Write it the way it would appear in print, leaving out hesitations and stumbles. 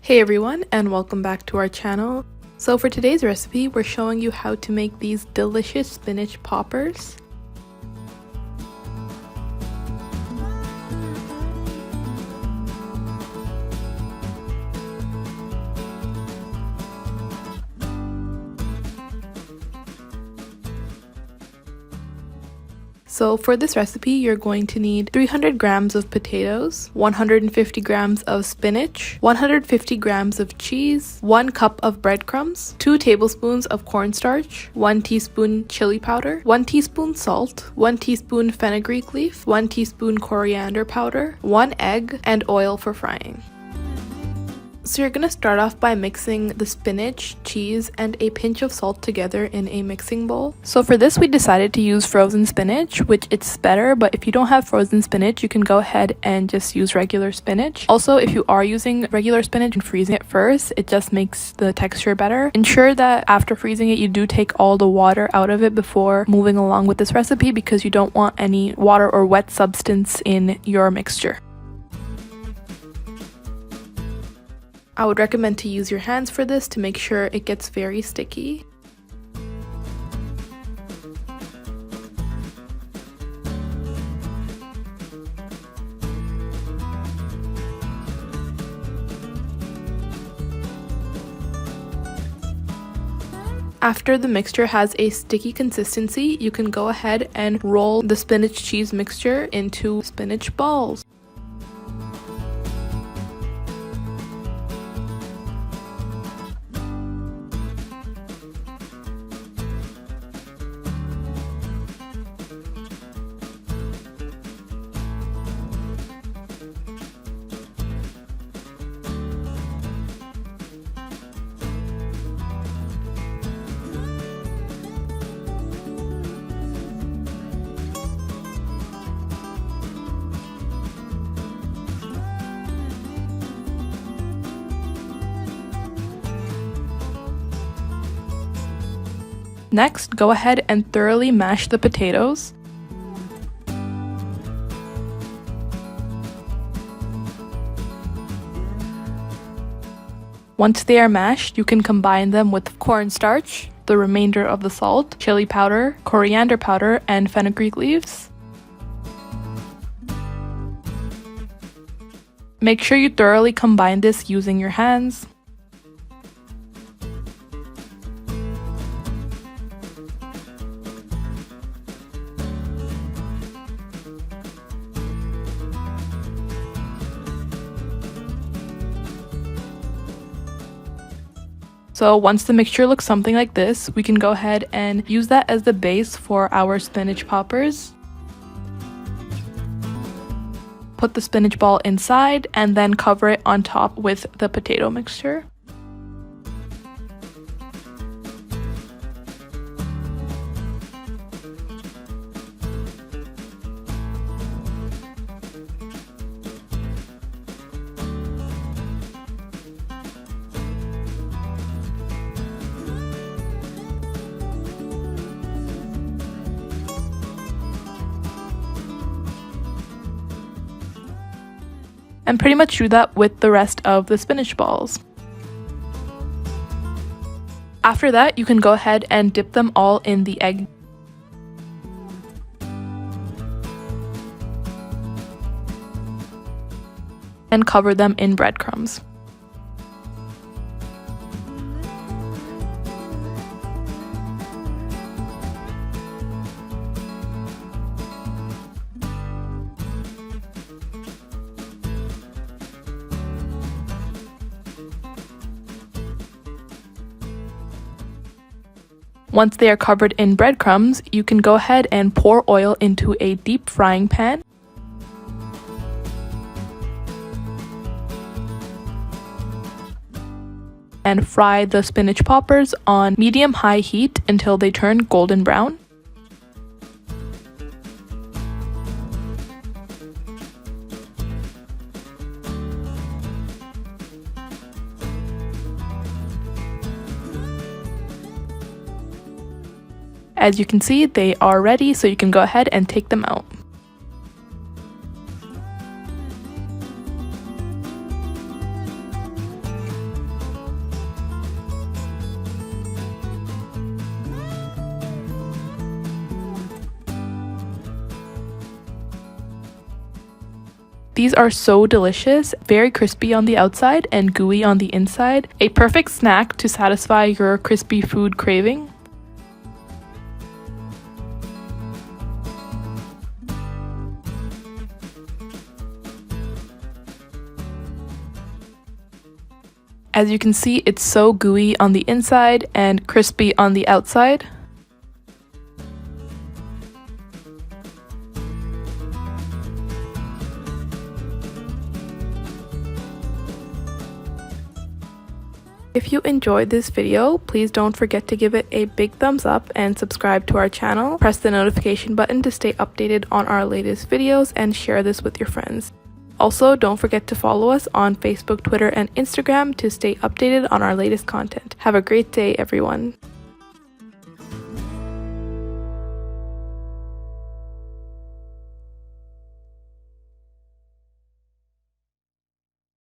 Hey everyone, and welcome back to our channel. So for today's recipe, we're showing you how to make these delicious spinach poppers. So for this recipe, you're going to need 300 grams of potatoes, 150 grams of spinach, 150 grams of cheese, 1 cup of breadcrumbs, 2 tablespoons of cornstarch, 1 teaspoon chili powder, 1 teaspoon salt, 1 teaspoon fenugreek leaf, 1 teaspoon coriander powder, 1 egg, and oil for frying. So you're going to start off by mixing the spinach, cheese, and a pinch of salt together in a mixing bowl. So for this, we decided to use frozen spinach, which it's better, but if you don't have frozen spinach, you can go ahead and just use regular spinach. Also, if you are using regular spinach and freezing it first, it just makes the texture better. Ensure that after freezing it, you do take all the water out of it before moving along with this recipe because you don't want any water or wet substance in your mixture. I would recommend to use your hands for this to make sure it gets very sticky. After the mixture has a sticky consistency, you can go ahead and roll the spinach cheese mixture into spinach balls. Next, go ahead and thoroughly mash the potatoes. Once they are mashed, you can combine them with cornstarch, the remainder of the salt, chili powder, coriander powder, and fenugreek leaves. Make sure you thoroughly combine this using your hands. So once the mixture looks something like this, we can go ahead and use that as the base for our spinach poppers. Put the spinach ball inside and then cover it on top with the potato mixture. And pretty much do that with the rest of the spinach balls. After that, you can go ahead and dip them all in the egg. And cover them in breadcrumbs. Once they are covered in breadcrumbs, you can go ahead and pour oil into a deep frying pan. And fry the spinach poppers on medium-high heat until they turn golden brown. As you can see, they are ready, so you can go ahead and take them out. These are so delicious, very crispy on the outside and gooey on the inside. A perfect snack to satisfy your crispy food craving. As you can see, it's so gooey on the inside and crispy on the outside. If you enjoyed this video, please don't forget to give it a big thumbs up and subscribe to our channel. Press the notification button to stay updated on our latest videos and share this with your friends. Also, don't forget to follow us on Facebook, Twitter, and Instagram to stay updated on our latest content. Have a great day, everyone.